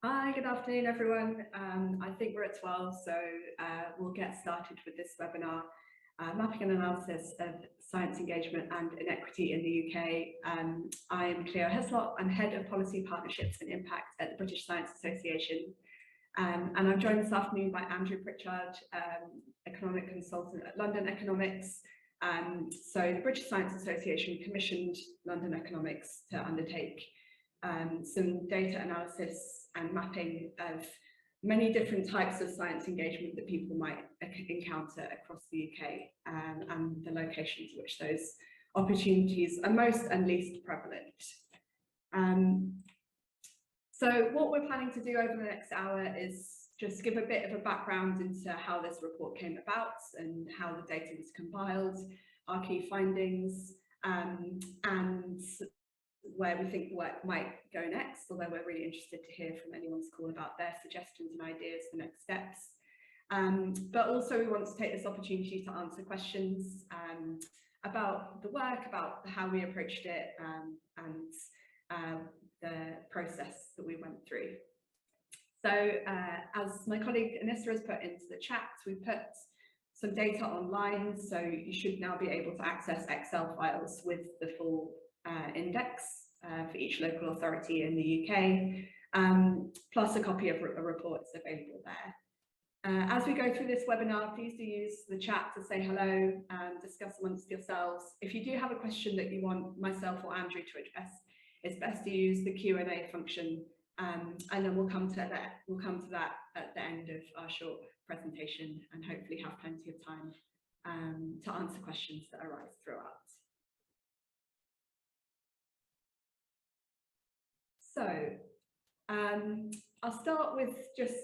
Hi, good afternoon, everyone. I think we're at 12, so we'll get started with this webinar, Mapping and Analysis of Science Engagement and Inequity in the UK. I'm Clio Heslop. I'm Head of Policy Partnerships and Impact at the British Science Association. And I'm joined this afternoon by Andrew Pritchard, Economic Consultant at London Economics. So the British Science Association commissioned London Economics to undertake some data analysis and mapping of many different types of science engagement that people might encounter across the UK, and the locations in which those opportunities are most and least prevalent. So what we're planning to do over the next hour is just give a bit of a background into how this report came about and how the data was compiled, our key findings, and where we think work might go next, although we're really interested to hear from anyone's call about their suggestions and ideas for next steps. But also we want to take this opportunity to answer questions about the work, about how we approached it, and the process that we went through. So as my colleague Anissa has put into the chat, we put some data online, so you should now be able to access Excel files with the full index for each local authority in the UK, plus a copy of a report is available there. As we go through this webinar, please do use the chat to say hello and discuss amongst yourselves. If you do have a question that you want myself or Andrew to address, it's best to use the Q&A function, and then we'll come to that at the end of our short presentation and hopefully have plenty of time to answer questions that arise throughout. So I'll start with just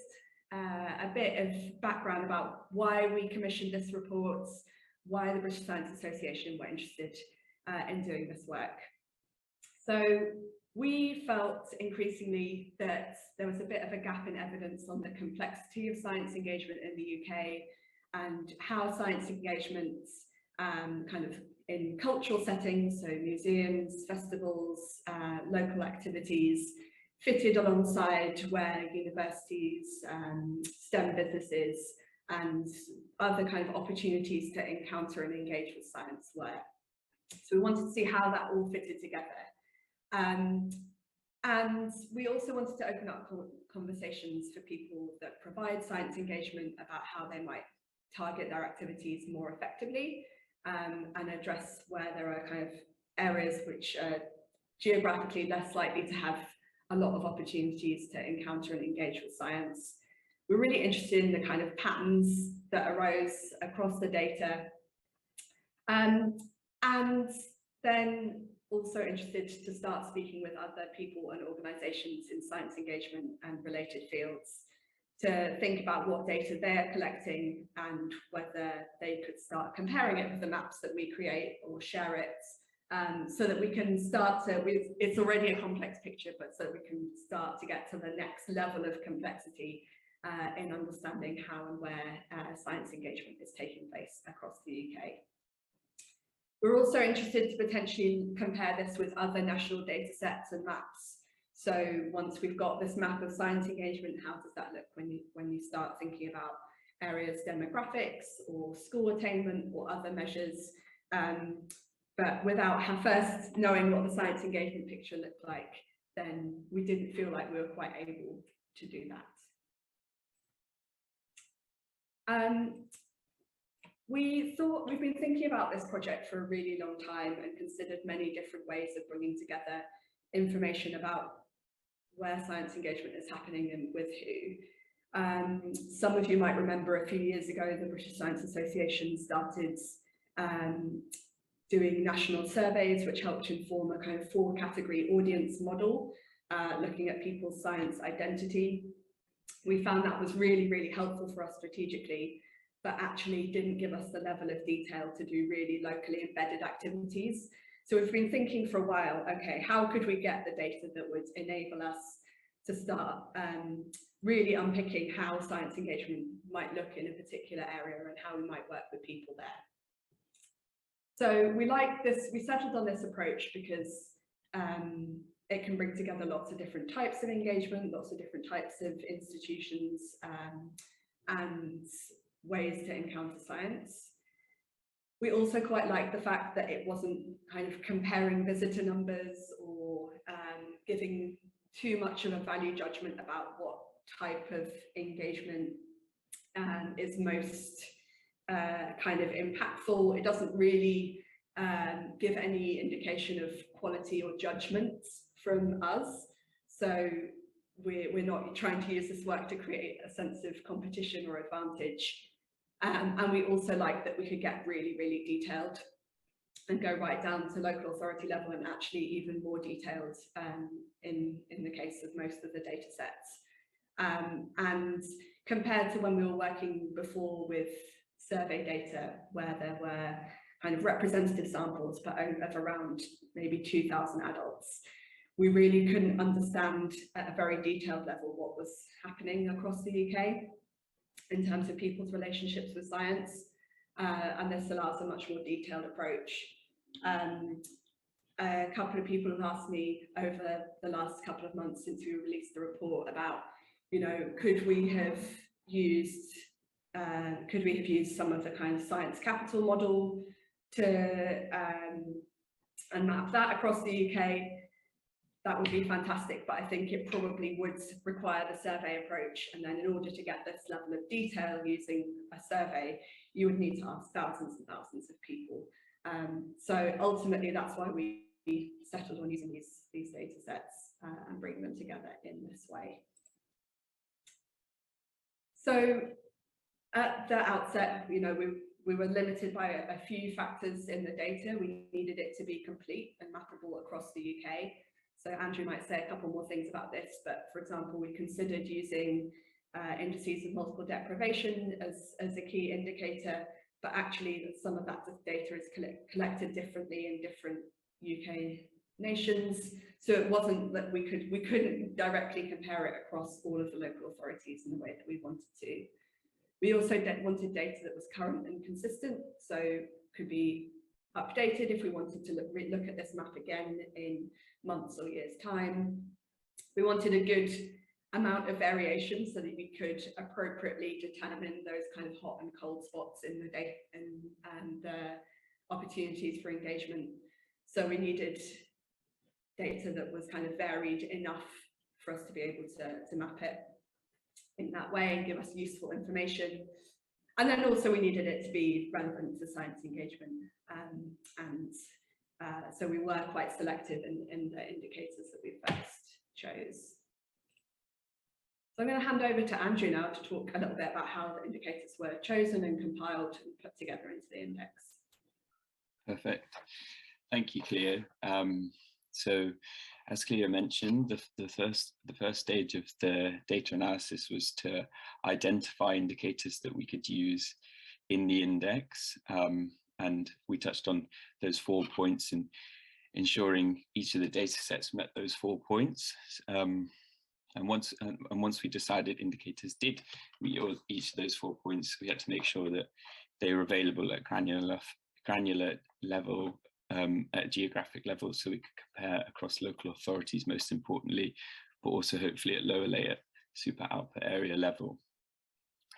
a bit of background about why we commissioned this report, why the British Science Association were interested in doing this work. So we felt increasingly that there was a bit of a gap in evidence on the complexity of science engagement in the UK and how science engagements kind of in cultural settings, so museums, festivals, local activities, fitted alongside where universities, STEM businesses and other kind of opportunities to encounter and engage with science were. So we wanted to see how that all fitted together. And we also wanted to open up conversations for people that provide science engagement about how they might target their activities more effectively, and address where there are kind of areas which are geographically less likely to have a lot of opportunities to encounter and engage with science. We're really interested in the kind of patterns that arose across the data, and then also interested to start speaking with other people and organisations in science engagement and related fields to think about what data they're collecting and whether they could start comparing it with the maps that we create or share it, so that we can start to, it's already a complex picture, but so we can start to get to the next level of complexity in understanding how and where science engagement is taking place across the UK. We're also interested to potentially compare this with other national data sets and maps. So once we've got this map of science engagement, how does that look when you start thinking about areas, demographics or school attainment or other measures, but without first knowing what the science engagement picture looked like, then we didn't feel like we were quite able to do that. We've been thinking about this project for a really long time and considered many different ways of bringing together information about where science engagement is happening and with who. Some of you might remember a few years ago, the British Science Association started doing national surveys, which helped inform a kind of 4-category audience model, looking at people's science identity. We found that was really, really helpful for us strategically, but actually didn't give us the level of detail to do really locally embedded activities. So we've been thinking for a while, okay, how could we get the data that would enable us to start really unpicking how science engagement might look in a particular area and how we might work with people there. So we like this, we settled on this approach because it can bring together lots of different types of engagement, lots of different types of institutions, and ways to encounter science. We also quite like the fact that it wasn't kind of comparing visitor numbers or giving too much of a value judgment about what type of engagement is most kind of impactful. It doesn't really give any indication of quality or judgment from us. So we're not trying to use this work to create a sense of competition or advantage. And we also like that we could get really, really detailed and go right down to local authority level, and actually even more detailed in the case of most of the data sets. And compared to when we were working before with survey data, where there were kind of representative samples but of around maybe 2,000 adults, we really couldn't understand at a very detailed level what was happening across the UK in terms of people's relationships with science, and this allows a much more detailed approach. A couple of people have asked me over the last couple of months since we released the report about, you know, could we have used some of the kind of science capital model to and map that across the UK? That would be fantastic, but I think it probably would require the survey approach, and then in order to get this level of detail using a survey, you would need to ask thousands and thousands of people. So ultimately, that's why we settled on using these data sets and bringing them together in this way. So at the outset, you know, we were limited by a few factors in the data. We needed it to be complete and mappable across the UK. So Andrew might say a couple more things about this, but for example, we considered using indices of multiple deprivation as a key indicator, but actually some of that data is collected differently in different UK nations. So it wasn't that we couldn't directly compare it across all of the local authorities in the way that we wanted to. We also wanted data that was current and consistent, so could be updated if we wanted to look at this map again in months or years' time. We wanted a good amount of variation so that we could appropriately determine those kind of hot and cold spots in the data and the opportunities for engagement. So we needed data that was kind of varied enough for us to be able to map it in that way and give us useful information. And then also we needed it to be relevant to science engagement. So we were quite selective in the indicators that we first chose. So I'm going to hand over to Andrew now to talk a little bit about how the indicators were chosen and compiled and put together into the index. Perfect. Thank you, Clio. So as Clio mentioned, the first stage of the data analysis was to identify indicators that we could use in the index. And we touched on those 4 points in ensuring each of the data sets met those 4 points. And once we decided indicators did meet each of those 4 points, we had to make sure that they were available at granular level, at geographic level, so we could compare across local authorities most importantly, but also hopefully at lower layer super output area level.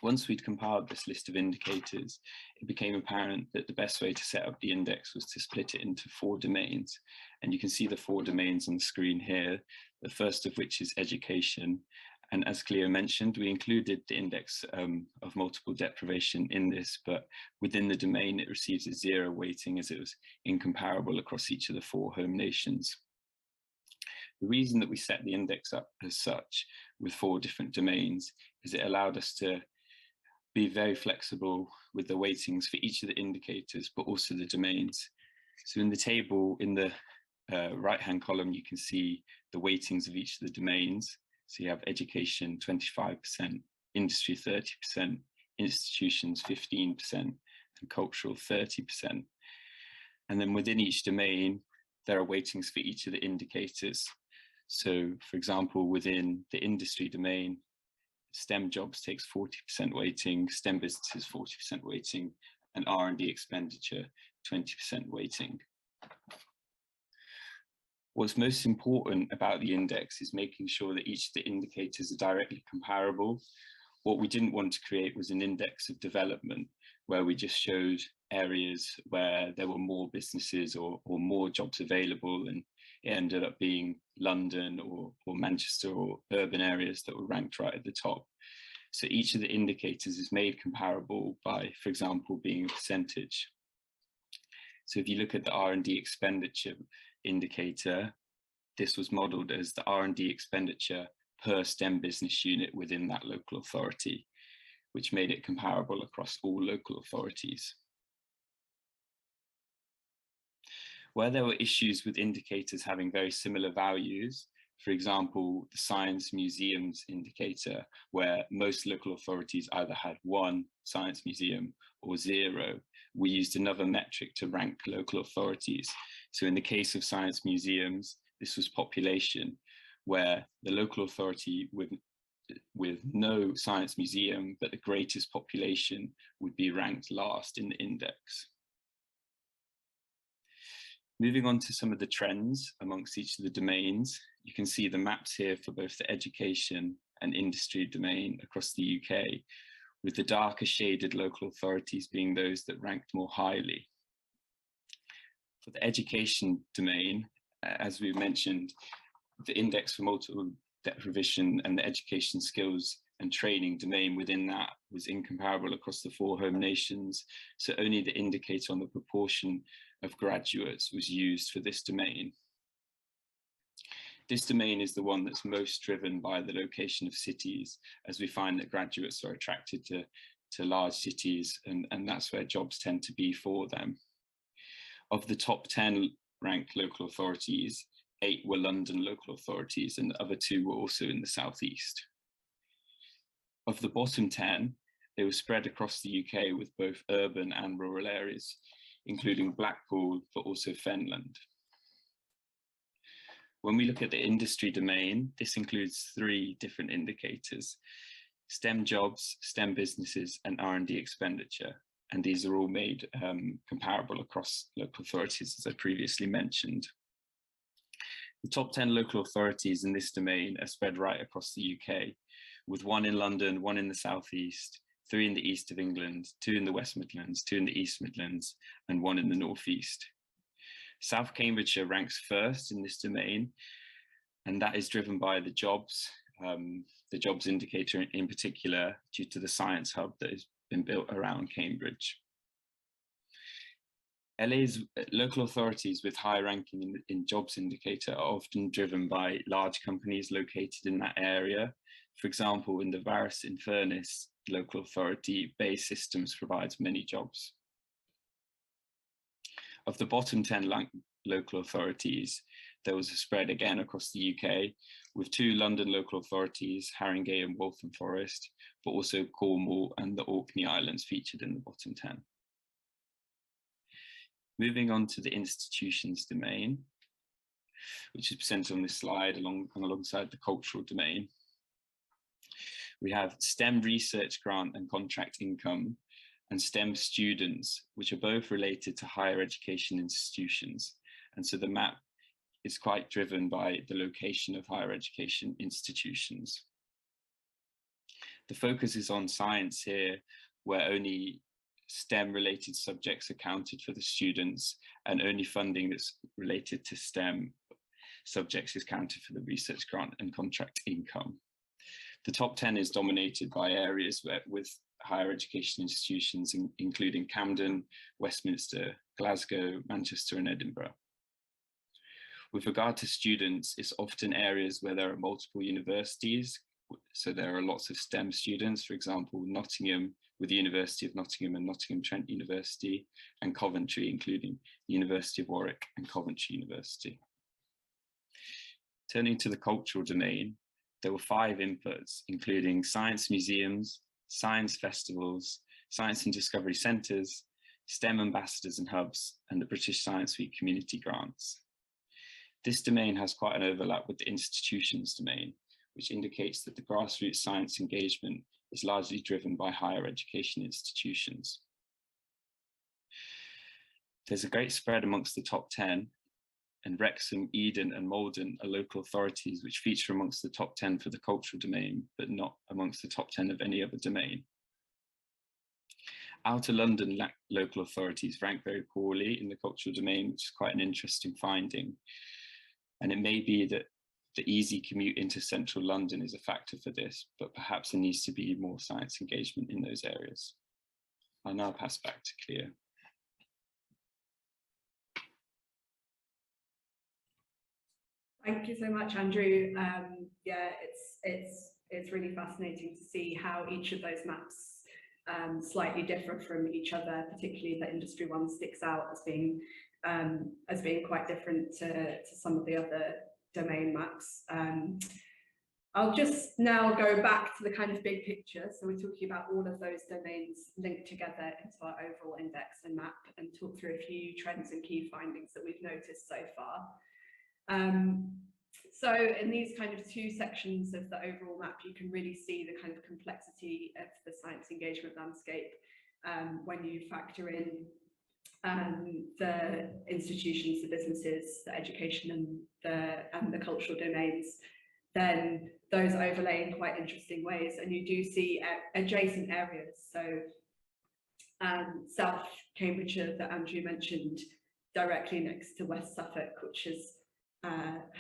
Once we'd compiled this list of indicators, it became apparent that the best way to set up the index was to split it into 4 domains. And you can see the 4 domains on the screen here, the first of which is education. And as Clio mentioned, we included the index of multiple deprivation in this, but within the domain, it receives a 0 weighting as it was incomparable across each of the 4 home nations. The reason that we set the index up as such with 4 different domains is it allowed us to be very flexible with the weightings for each of the indicators, but also the domains. So in the table, in the right-hand column, you can see the weightings of each of the domains. So you have education 25%, industry 30%, institutions 15%, and cultural 30%. And then within each domain, there are weightings for each of the indicators. So for example, within the industry domain, STEM jobs takes 40% weighting, STEM businesses 40% weighting, and R&D expenditure 20% weighting. What's most important about the index is making sure that each of the indicators are directly comparable. What we didn't want to create was an index of development where we just showed areas where there were more businesses or more jobs available, and it ended up being London or Manchester or urban areas that were ranked right at the top. So each of the indicators is made comparable by, for example, being a percentage. So if you look at the R&D expenditure indicator, this was modeled as the R&D expenditure per STEM business unit within that local authority, which made it comparable across all local authorities. Where there were issues with indicators having very similar values, for example, the science museums indicator, where most local authorities either had 1 science museum or 0, we used another metric to rank local authorities. So in the case of science museums, this was population, where the local authority with no science museum, but the greatest population, would be ranked last in the index. Moving on to some of the trends amongst each of the domains, you can see the maps here for both the education and industry domain across the UK, with the darker shaded local authorities being those that ranked more highly. For the education domain, as we mentioned, the index for multiple deprivation and the education skills and training domain within that was incomparable across the 4 home nations, so only the indicator on the proportion of graduates was used for this domain. This domain is the one that's most driven by the location of cities, as we find that graduates are attracted to large cities, and that's where jobs tend to be for them. Of the top 10 ranked local authorities, 8 were London local authorities, and the other 2 were also in the southeast. Of the bottom 10, they were spread across the UK with both urban and rural areas, including Blackpool, but also Fenland. When we look at the industry domain, this includes 3 different indicators: STEM jobs, STEM businesses, and R&D expenditure. And these are all made comparable across local authorities, as I previously mentioned. The top 10 local authorities in this domain are spread right across the UK, with 1 in London, 1 in the southeast, 3 in the east of England, 2 in the West Midlands, 2 in the East Midlands, and 1 in the northeast. South Cambridgeshire ranks first in this domain, and that is driven by the jobs indicator in particular, due to the science hub that has been built around Cambridge. LA's local authorities with high ranking in jobs indicator are often driven by large companies located in that area. For example, in the Varus-in-Furness local authority, Bay Systems provides many jobs. Of the bottom 10 local authorities, there was a spread again across the UK, with 2 London local authorities, Haringey and Waltham Forest, but also Cornwall and the Orkney Islands featured in the bottom 10. Moving on to the institutions domain, which is presented on this slide alongside the cultural domain. We have STEM research grant and contract income, and STEM students, which are both related to higher education institutions. And so the map is quite driven by the location of higher education institutions. The focus is on science here, where only STEM related subjects are counted for the students, and only funding that's related to STEM subjects is counted for the research grant and contract income. The top 10 is dominated by areas with higher education institutions, including Camden, Westminster, Glasgow, Manchester, and Edinburgh. With regard to students, it's often areas where there are multiple universities. So there are lots of STEM students, for example, Nottingham with the University of Nottingham and Nottingham Trent University, and Coventry, including the University of Warwick and Coventry University. Turning to the cultural domain, there were 5 inputs, including science museums, science festivals, science and discovery centres, STEM ambassadors and hubs, and the British Science Week community grants. This domain has quite an overlap with the institutions domain, which indicates that the grassroots science engagement is largely driven by higher education institutions. There's a great spread amongst the top 10, and Wrexham, Eden and Malden are local authorities which feature amongst the top 10 for the cultural domain, but not amongst the top 10 of any other domain. Outer London local authorities rank very poorly in the cultural domain, which is quite an interesting finding. And it may be that the easy commute into central London is a factor for this, but perhaps there needs to be more science engagement in those areas. I'll now pass back to Clio. Thank you so much, Andrew. Yeah, it's really fascinating to see how each of those maps slightly differ from each other. Particularly the industry one sticks out as being quite different to some of the other domain maps. I'll just now go back to the kind of big picture. So we're talking about all of those domains linked together into our overall index and map, and talk through a few trends and key findings that we've noticed so far. So in these kind of two sections of the overall map, you can really see the kind of complexity of the science engagement landscape when you factor in the institutions, the businesses, the education and the cultural domains. Then those overlay in quite interesting ways, and you do see adjacent areas. So South Cambridgeshire that Andrew mentioned, directly next to West Suffolk, which is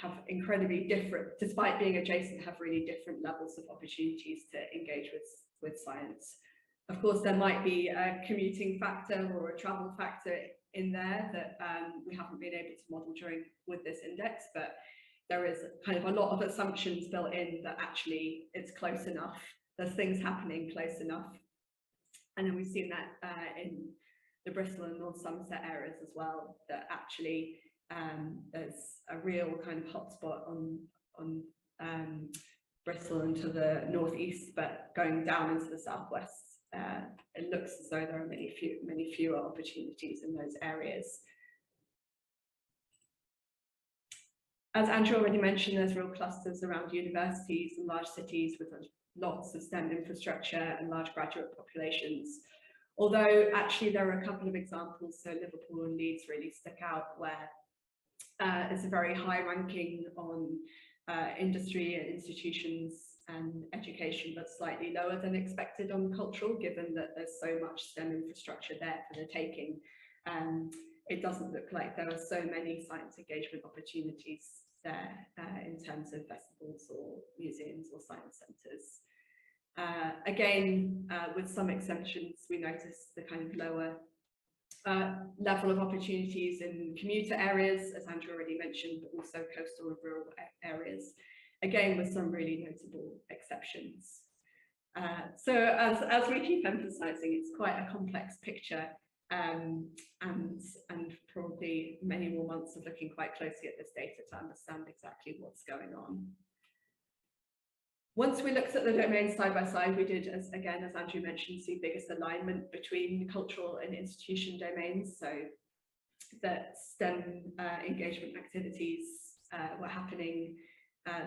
have incredibly different, despite being adjacent, have really different levels of opportunities to engage with science. Of course, there might be a commuting factor or a travel factor in there that we haven't been able to model with this index, but there is kind of a lot of assumptions built in that actually it's close enough, there's things happening close enough. And then we've seen that in the Bristol and North Somerset areas as well, that actually there's a real kind of hotspot on Bristol and to the northeast, but going down into the southwest, it looks as though there are many fewer opportunities in those areas. As Andrew already mentioned, there's real clusters around universities and large cities with lots of STEM infrastructure and large graduate populations. Although actually there are a couple of examples, so Liverpool and Leeds really stick out, where it's a very high ranking on industry and institutions and education, but slightly lower than expected on cultural, given that there's so much STEM infrastructure there for the taking. It doesn't look like there are so many science engagement opportunities there in terms of festivals or museums or science centres. Again, with some exceptions, we notice the kind of lower level of opportunities in commuter areas, as Andrew already mentioned, but also coastal and rural areas, again with some really notable exceptions. So as we keep emphasising, it's quite a complex picture, and probably many more months of looking quite closely at this data to understand exactly what's going on. Once we looked at the domains side by side, we did, as Andrew mentioned, see biggest alignment between cultural and institution domains. So that STEM engagement activities were happening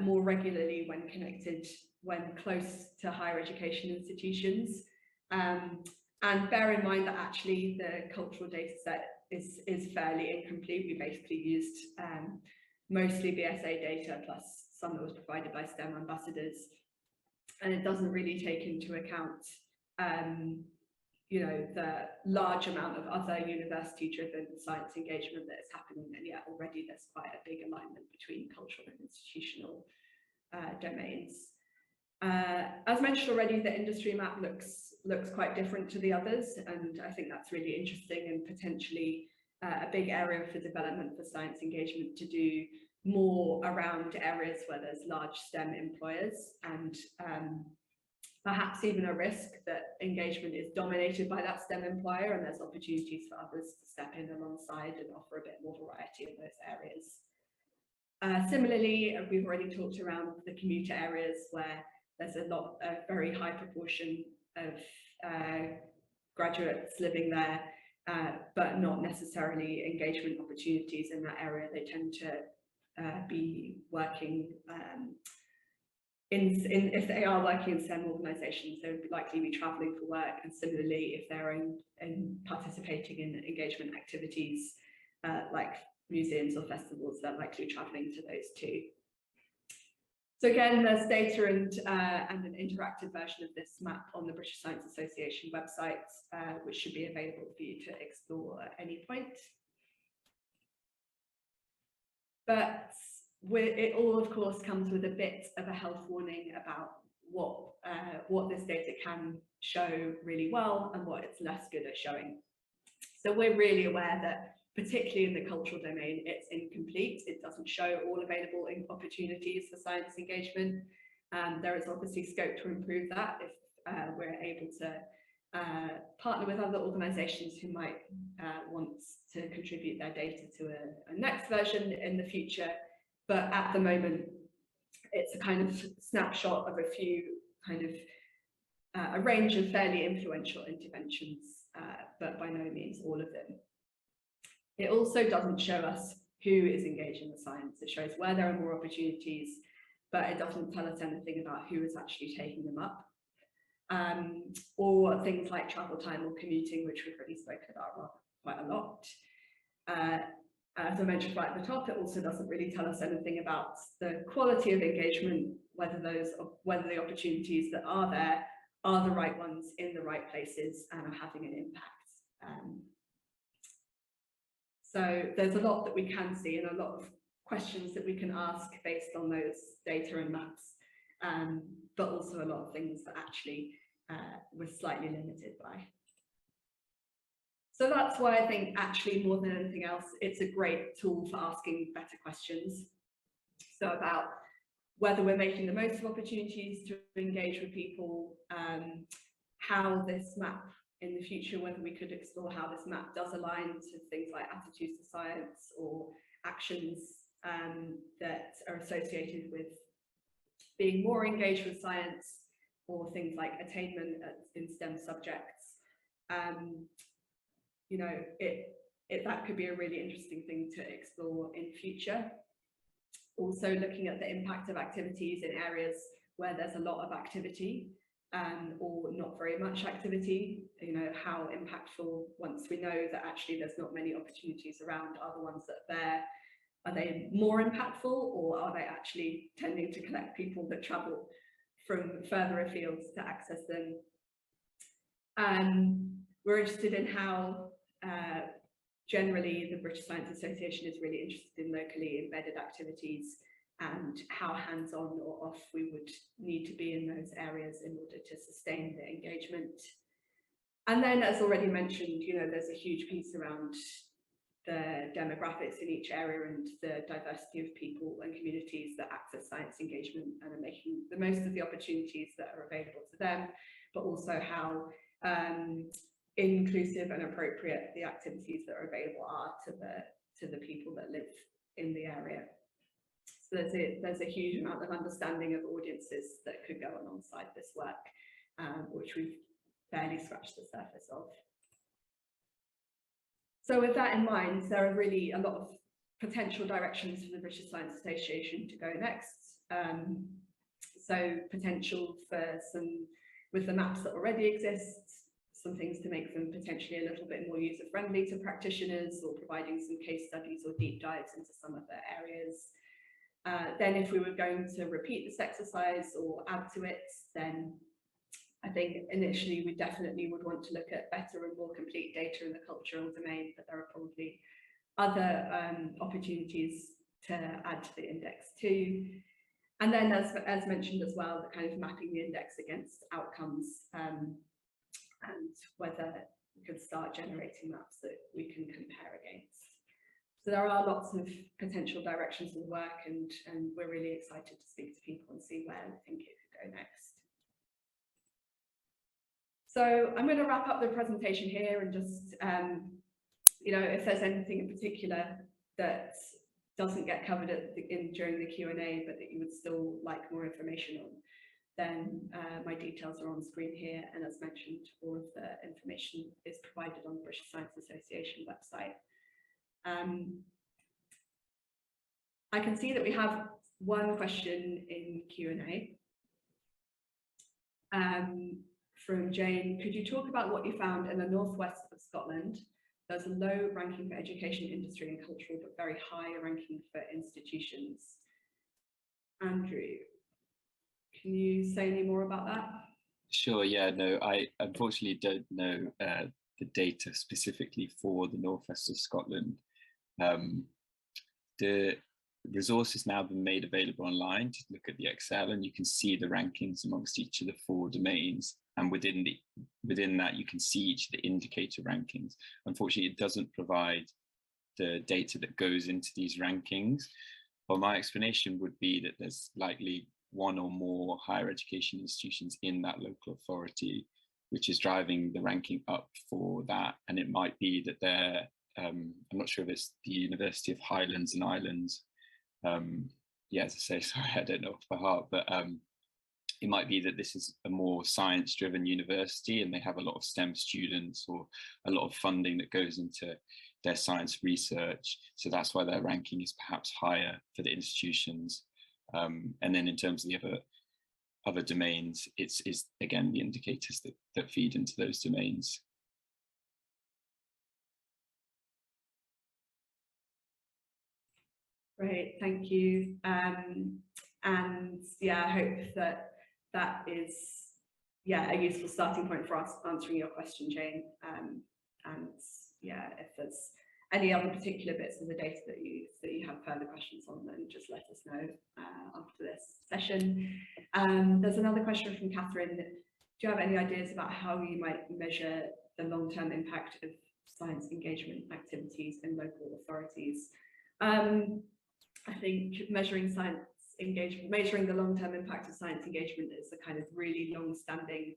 more regularly when close to higher education institutions. And bear in mind that actually the cultural data set is fairly incomplete. We basically used mostly BSA data plus some that was provided by STEM ambassadors, and it doesn't really take into account you know, the large amount of other university-driven science engagement that is happening, and yet already there's quite a big alignment between cultural and institutional domains. As mentioned already, the industry map looks quite different to the others, and I think that's really interesting and potentially a big area for development for science engagement, to do more around areas where there's large STEM employers, and perhaps even a risk that engagement is dominated by that STEM employer, and there's opportunities for others to step in alongside and offer a bit more variety in those areas. Similarly, we've already talked around the commuter areas where there's a very high proportion of graduates living there, but not necessarily engagement opportunities in that area. They tend to be working if they are working in STEM organisations, they would likely be travelling for work, and similarly if they're in participating in engagement activities like museums or festivals, they're likely travelling to those too. So again, there's data and an interactive version of this map on the British Science Association website, which should be available for you to explore at any point. But it all, of course, comes with a bit of a health warning about what this data can show really well and what it's less good at showing. So we're really aware that, particularly in the cultural domain, it's incomplete. It doesn't show all available opportunities for science engagement. There is obviously scope to improve that if we're able to partner with other organisations who might want to contribute their data to a next version in the future. But at the moment, it's a kind of snapshot of a few kind of a range of fairly influential interventions, but by no means all of them. It also doesn't show us who is engaged in the science. It shows where there are more opportunities, but it doesn't tell us anything about who is actually taking them up. Or things like travel time or commuting, which we've already spoken about quite a lot. As I mentioned right at the top, it also doesn't really tell us anything about the quality of engagement, whether the opportunities that are there are the right ones in the right places and are having an impact. So there's a lot that we can see and a lot of questions that we can ask based on those data and maps, but also a lot of things that actually we're slightly limited by. So that's why I think actually more than anything else, it's a great tool for asking better questions. So about whether we're making the most of opportunities to engage with people, how this map in the future, whether we could explore how this map does align to things like attitudes to science or actions that are associated with being more engaged with science, or things like attainment in STEM subjects. You know, that could be a really interesting thing to explore in future. Also looking at the impact of activities in areas where there's a lot of activity or not very much activity, you know, how impactful, once we know that actually there's not many opportunities around, are the ones that are there, are they more impactful, or are they actually tending to collect people that travel from further afield to access them? We're interested in how generally the British Science Association is really interested in locally embedded activities and how hands-on or off we would need to be in those areas in order to sustain the engagement. And then, as already mentioned, you know, there's a huge piece around the demographics in each area and the diversity of people and communities that access science engagement and are making the most of the opportunities that are available to them, but also how inclusive and appropriate the activities that are available are to the people that live in the area. So there's a huge amount of understanding of audiences that could go alongside this work, which we've barely scratched the surface of. So with that in mind, there are really a lot of potential directions for the British Science Association to go next. So potential for some, with the maps that already exist, some things to make them potentially a little bit more user-friendly to practitioners, or providing some case studies or deep dives into some of their areas. Then if we were going to repeat this exercise or add to it, then I think initially we definitely would want to look at better and more complete data in the cultural domain, but there are probably other opportunities to add to the index too. And then as mentioned as well, the kind of mapping the index against outcomes, and whether we could start generating maps that we can compare against. So there are lots of potential directions of work, and we're really excited to speak to people and see where we think it could go next. So I'm going to wrap up the presentation here and just, you know, if there's anything in particular that doesn't get covered during the Q&A, but that you would still like more information on, then my details are on screen here. And as mentioned, all of the information is provided on the British Science Association website. I can see that we have one question in Q&A from Jane. Could you talk about what you found in the northwest of Scotland There's a low ranking for education, industry and cultural, but very high ranking for institutions. Andrew, can you say any more about that? Sure, yeah, no, I unfortunately don't know the data specifically for the northwest of Scotland. The resource has now been made available online to look at the Excel, and you can see the rankings amongst each of the 4 domains. And within that, you can see each of the indicator rankings. Unfortunately, it doesn't provide the data that goes into these rankings. But my explanation would be that there's likely one or more higher education institutions in that local authority, which is driving the ranking up for that. And it might be that they're, I'm not sure if it's the University of Highlands and Islands. Yeah, as I say, sorry, I don't know off by heart, but it might be that this is a more science-driven university and they have a lot of STEM students or a lot of funding that goes into their science research. So that's why their ranking is perhaps higher for the institutions. And then in terms of the other domains, it's again the indicators that feed into those domains. Great, thank you. And yeah, I hope that is a useful starting point for us answering your question, Jane. And yeah, if there's any other particular bits of the data that you have further questions on, then just let us know after this session. There's another question from Catherine. Do you have any ideas about how you might measure the long-term impact of science engagement activities in local authorities? I think measuring science engagement, measuring the long-term impact of science engagement is a kind of really long-standing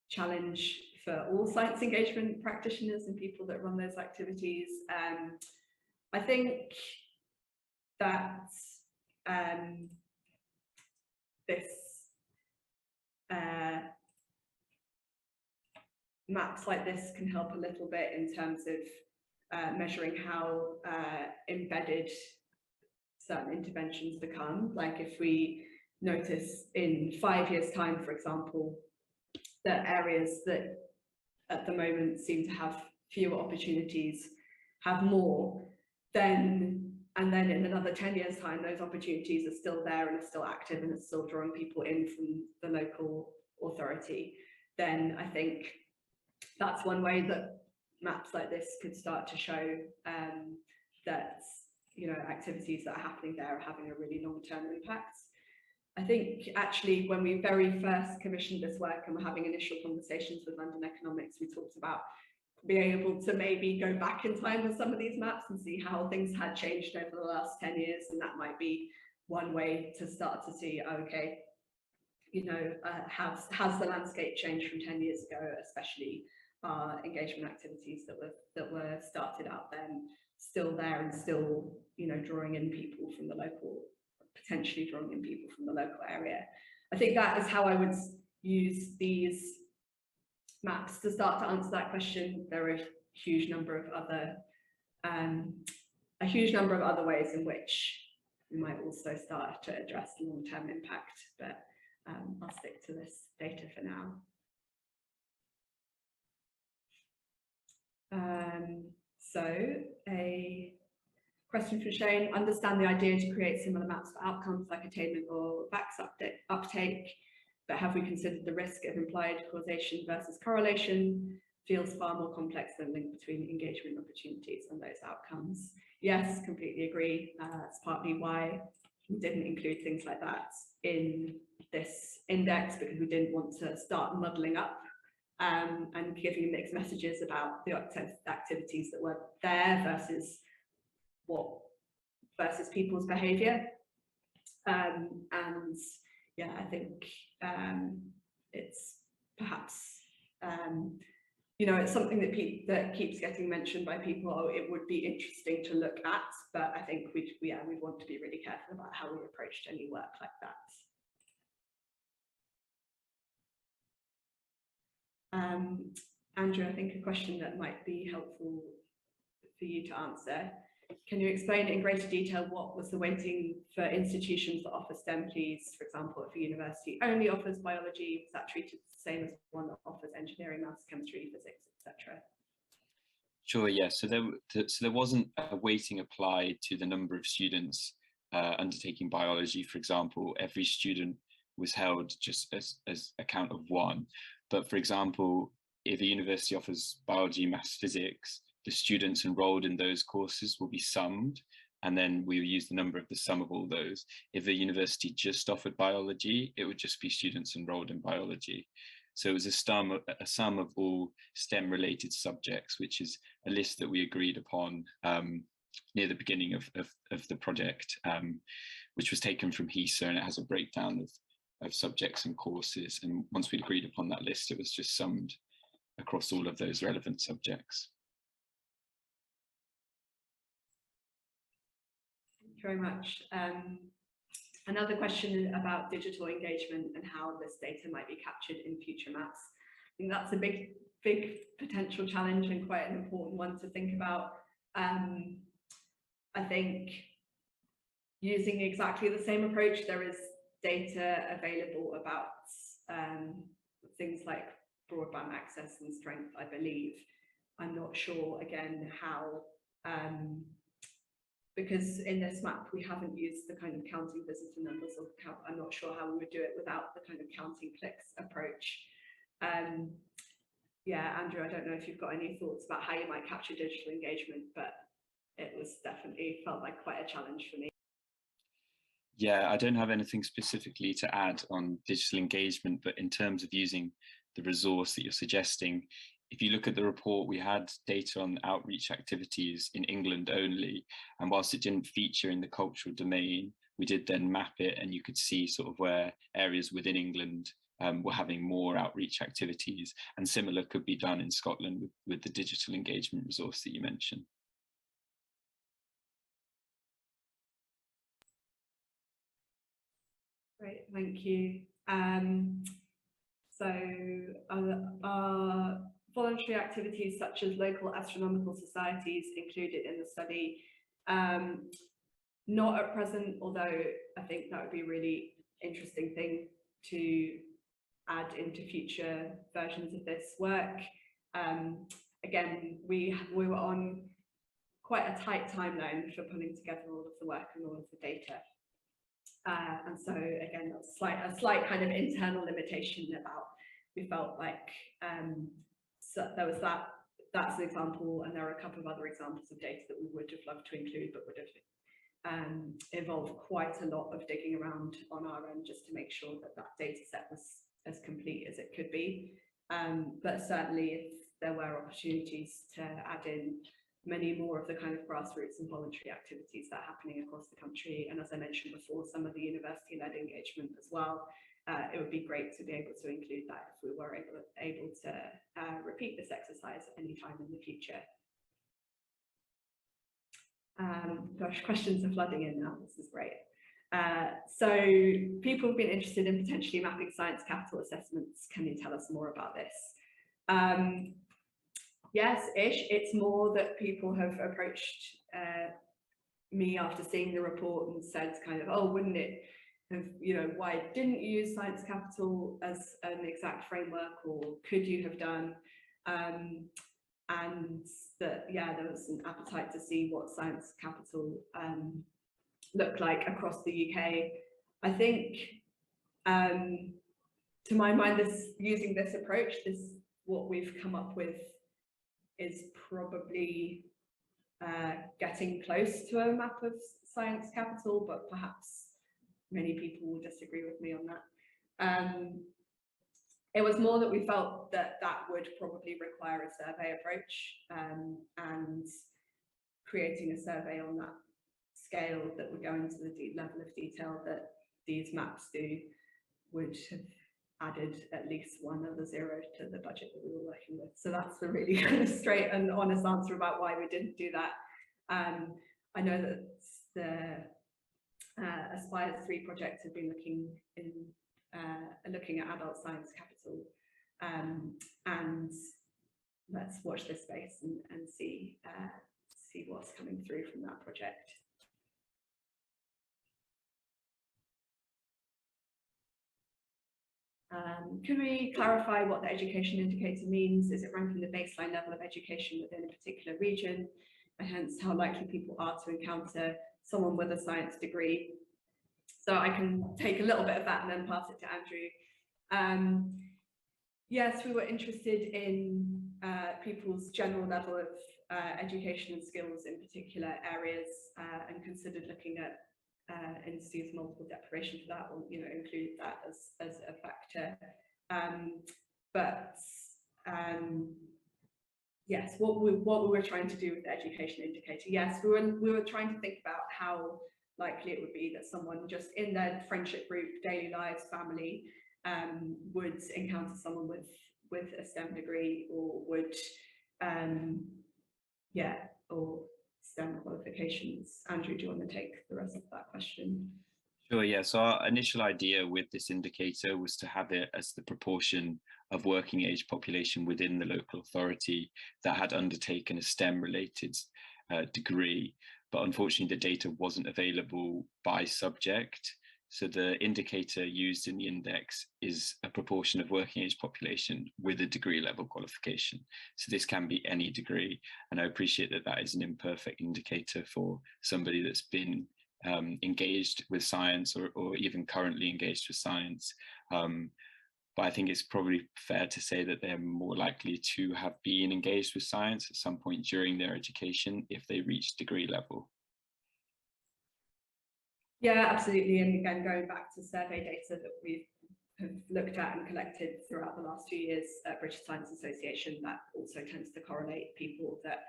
challenge for all science engagement practitioners and people that run those activities. I think that this maps like this can help a little bit in terms of measuring how embedded certain interventions become. Like if we notice in 5 years' time, for example, that areas that at the moment seem to have fewer opportunities have more, and then in another 10 years' time, those opportunities are still there and are still active and are still drawing people in from the local authority, then I think that's one way that maps like this could start to show that activities that are happening there are having a really long-term impact. I think actually when we very first commissioned this work and were having initial conversations with London Economics, we talked about being able to maybe go back in time with some of these maps and see how things had changed over the last 10 years. And that might be one way to start to see, okay, has the landscape changed from 10 years ago, especially engagement activities that were started out then, still there and still, drawing in people from the local, potentially drawing in people from the local area. I think that is how I would use these maps to start to answer that question. There are a huge number of other ways in which we might also start to address long-term impact, but I'll stick to this data for now. So a question from Shane: understand the idea to create similar maps for outcomes like attainment or VAX uptake, but have we considered the risk of implied causation versus correlation? Feels far more complex than link between engagement opportunities and those outcomes. Yes, completely agree. That's partly why we didn't include things like that in this index, because we didn't want to start muddling up and giving mixed messages about the activities that were there versus people's behaviour. And yeah, I think it's perhaps it's something that keeps getting mentioned by people. Oh, it would be interesting to look at, but I think we'd want to be really careful about how we approached any work like that. Andrew, I think a question that might be helpful for you to answer. Can you explain in greater detail what was the weighting for institutions that offer STEM, please? For example, if a university only offers biology, is that treated the same as one that offers engineering, maths, chemistry, physics, etc.? Sure, yeah. So there wasn't a weighting applied to the number of students undertaking biology. For example, every student was held just as a count of one. But for example, if a university offers biology, maths, physics, the students enrolled in those courses will be summed, and then we will use the number of the sum of all those. If a university just offered biology, it would just be students enrolled in biology. So it was a sum of all STEM-related subjects, which is a list that we agreed upon near the beginning of the project, which was taken from HESA, and it has a breakdown of subjects and courses. And once we'd agreed upon that list, it was just summed across all of those relevant subjects. Thank you very much. Another question about digital engagement and how this data might be captured in future maps. I think that's a big potential challenge and quite an important one to think about. I think using exactly the same approach, there is data available about things like broadband access and strength, I believe. I'm not sure, again, how, because in this map we haven't used the kind of counting visitor numbers, or I'm not sure how we would do it without the kind of counting clicks approach. Yeah, Andrew, I don't know if you've got any thoughts about how you might capture digital engagement, but it was definitely felt like quite a challenge for me. Yeah, I don't have anything specifically to add on digital engagement, but in terms of using the resource that you're suggesting, if you look at the report, we had data on outreach activities in England only, and whilst it didn't feature in the cultural domain, we did then map it, and you could see sort of where areas within England were having more outreach activities, and similar could be done in Scotland with the digital engagement resource that you mentioned. Great, thank you. So are voluntary activities such as local astronomical societies included in the study? Not at present, although I think that would be a really interesting thing to add into future versions of this work. Again, we were on quite a tight timeline for pulling together all of the work and all of the data. And so again, that's a slight kind of internal limitation about, we felt like so there was that's an example, and there are a couple of other examples of data that we would have loved to include, but would have involved quite a lot of digging around on our end just to make sure that that data set was as complete as it could be. But certainly if there were opportunities to add in many more of the kind of grassroots and voluntary activities that are happening across the country, and as I mentioned before, some of the university-led engagement as well, it would be great to be able to include that if we were able to repeat this exercise at any time in the future. Gosh, questions are flooding in now, this is great. So people have been interested in potentially mapping science capital assessments. Can you tell us more about this? Yes-ish, it's more that people have approached me after seeing the report and said kind of, oh, wouldn't it have, you know, why didn't you use science capital as an exact framework, or could you have done? And that, yeah, there was an appetite to see what science capital looked like across the UK. I think, to my mind, using this approach, what we've come up with is probably getting close to a map of science capital, but perhaps many people will disagree with me on that. It was more that we felt that that would probably require a survey approach, and creating a survey on that scale that would go into the deep level of detail that these maps do would have added at least one other zero to the budget that we were working with. So that's the really kind of straight and honest answer about why we didn't do that. I know that the Aspire 3 project had been looking at adult science capital, and let's watch this space and see what's coming through from that project. Can we clarify what the education indicator means? Is it ranking the baseline level of education within a particular region, and hence how likely people are to encounter someone with a science degree? So I can take a little bit of that and then pass it to Andrew. Yes, we were interested in people's general level of education and skills in particular areas, and considered looking at indices of multiple deprivation for that, or include that as a factor. Yes, what we were trying to do with the education indicator, yes, we were trying to think about how likely it would be that someone just in their friendship group, daily lives, family, would encounter someone with a STEM degree, or would or STEM qualifications. Andrew, do you want to take the rest of that question? Sure, yeah. So our initial idea with this indicator was to have it as the proportion of working age population within the local authority that had undertaken a STEM related degree, but unfortunately the data wasn't available by subject. So the indicator used in the index is a proportion of working age population with a degree level qualification. So this can be any degree. And I appreciate that that is an imperfect indicator for somebody that's been engaged with science, or even currently engaged with science. But I think it's probably fair to say that they're more likely to have been engaged with science at some point during their education if they reach degree level. Yeah, absolutely. And again, going back to survey data that we have looked at and collected throughout the last few years at British Science Association, that also tends to correlate people that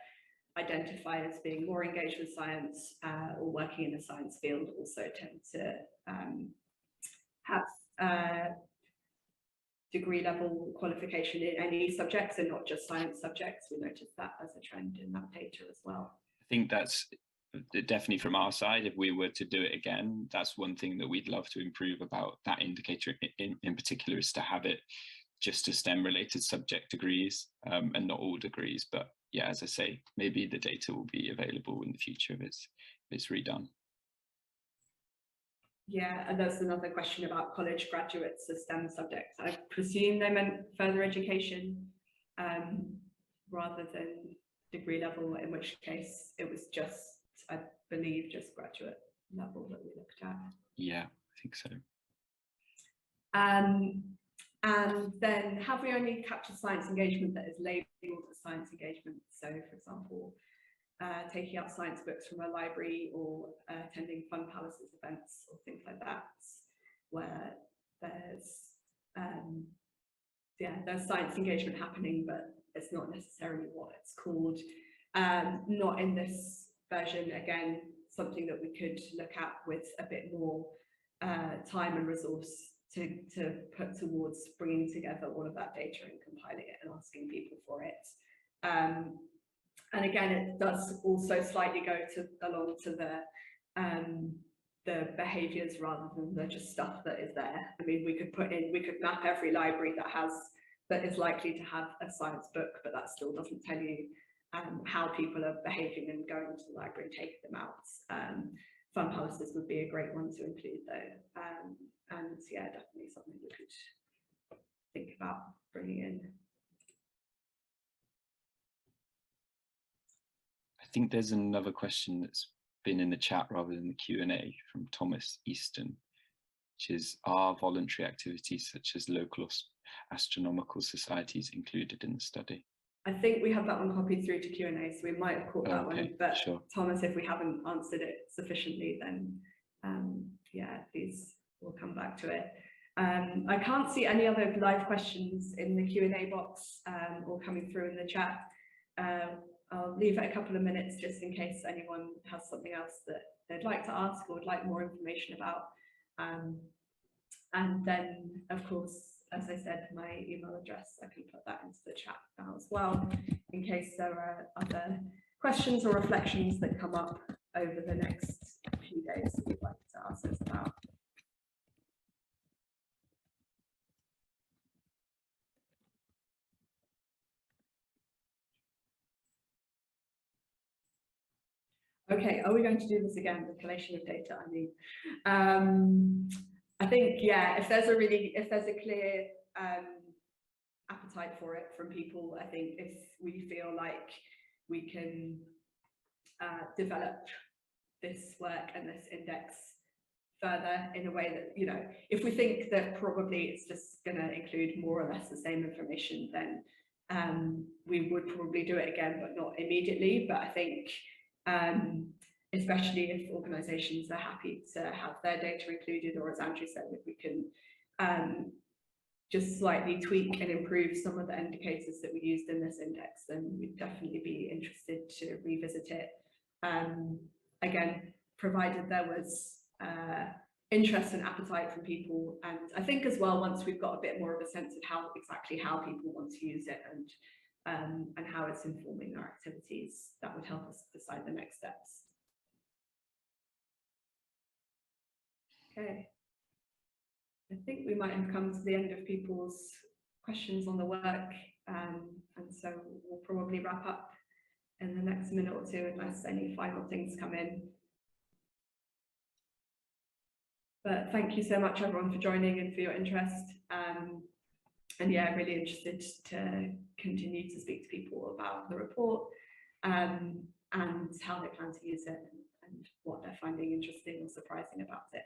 identify as being more engaged with science or working in the science field also tend to have degree level qualification in any subjects and not just science subjects. We noticed that as a trend in that data as well. I think that's definitely from our side. If we were to do it again, that's one thing that we'd love to improve about that indicator in particular, is to have it just to STEM related subject degrees and not all degrees. But yeah, as I say, maybe the data will be available in the future if it's redone. Yeah, and there's another question about college graduates as STEM subjects. I presume they meant further education rather than degree level, in which case it was just, I believe, just graduate level that we looked at. Yeah, I think so. And then have we only captured science engagement that is labelled as science engagement? So, for example, taking out science books from a library, or attending Fun Palaces events or things like that, where there's there's science engagement happening, but it's not necessarily what it's called. Not in this version. Again, something that we could look at with a bit more time and resource to put towards bringing together all of that data and compiling it and asking people for it. And again, it does also slightly go along to the behaviours rather than the just stuff that is there. I mean, we could map every library that is likely to have a science book, but that still doesn't tell you how people are behaving and going to the library and taking them out. Fun Palaces would be a great one to include though. And yeah, definitely something we could think about bringing in. I think there's another question that's been in the chat rather than the Q&A from Thomas Easton, which is, are voluntary activities such as local astronomical societies included in the study? I think we have that one copied through to Q&A, so we might have caught that one, but sure. Thomas, if we haven't answered it sufficiently, then yeah, please, we'll come back to it. I can't see any other live questions in the Q&A box or coming through in the chat. I'll leave it a couple of minutes just in case anyone has something else that they'd like to ask or would like more information about. And then, of course, as I said, my email address, I can put that into the chat now as well, in case there are other questions or reflections that come up over the next few days that you'd like to ask us about. Okay, are we going to do this again, the collation of data, I mean? I think, yeah, if there's a clear appetite for it from people, I think if we feel like we can develop this work and this index further in a way that, you know, if we think that probably it's just going to include more or less the same information, then we would probably do it again, but not immediately. But I think especially if organisations are happy to have their data included, or as Andrew said, if we can just slightly tweak and improve some of the indicators that we used in this index, then we'd definitely be interested to revisit it. Again, provided there was interest and appetite from people, and I think as well, once we've got a bit more of a sense of exactly how people want to use it and how it's informing our activities, that would help us decide the next steps. Okay, I think we might have come to the end of people's questions on the work, and so we'll probably wrap up in the next minute or two unless any final things come in. But thank you so much everyone for joining and for your interest, and yeah, really interested to continue to speak to people about the report and how they plan to use it and what they're finding interesting or surprising about it.